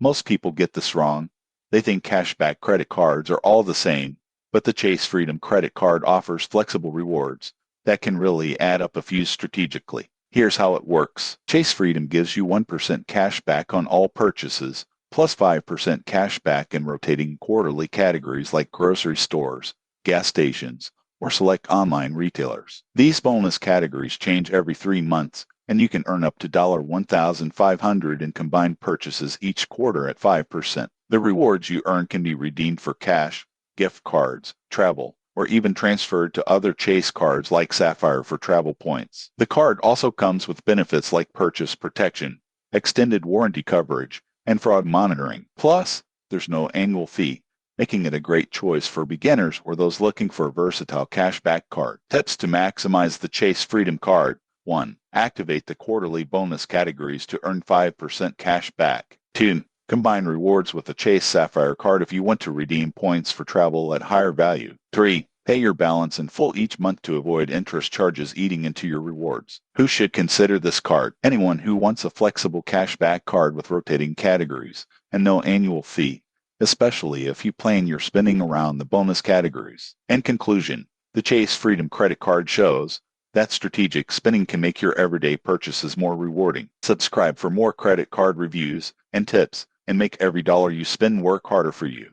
Most people get this wrong. They think cashback credit cards are all the same, but the Chase Freedom credit card offers flexible rewards that can really add up if used strategically. Here's how it works. Chase Freedom gives you 1% cash back on all purchases, plus 5% cash back in rotating quarterly categories like grocery stores, gas stations, or select online retailers. These bonus categories change every 3 months, and you can earn up to $1,500 in combined purchases each quarter at 5%. The rewards you earn can be redeemed for cash, gift cards, travel, or even transferred to other Chase cards like Sapphire for travel points. The card also comes with benefits like purchase protection, extended warranty coverage, and fraud monitoring. Plus, there's no annual fee, making it a great choice for beginners or those looking for a versatile cashback card. Tips to maximize the Chase Freedom Card. 1. Activate the quarterly bonus categories to earn 5% cash back. 2. Combine rewards with the Chase Sapphire card if you want to redeem points for travel at higher value. 3. Pay your balance in full each month to avoid interest charges eating into your rewards. Who should consider this card? Anyone who wants a flexible cashback card with rotating categories and no annual fee, especially if you plan your spending around the bonus categories. In conclusion, the Chase Freedom Credit Card shows that strategic spending can make your everyday purchases more rewarding. Subscribe for more credit card reviews and tips, and make every dollar you spend work harder for you.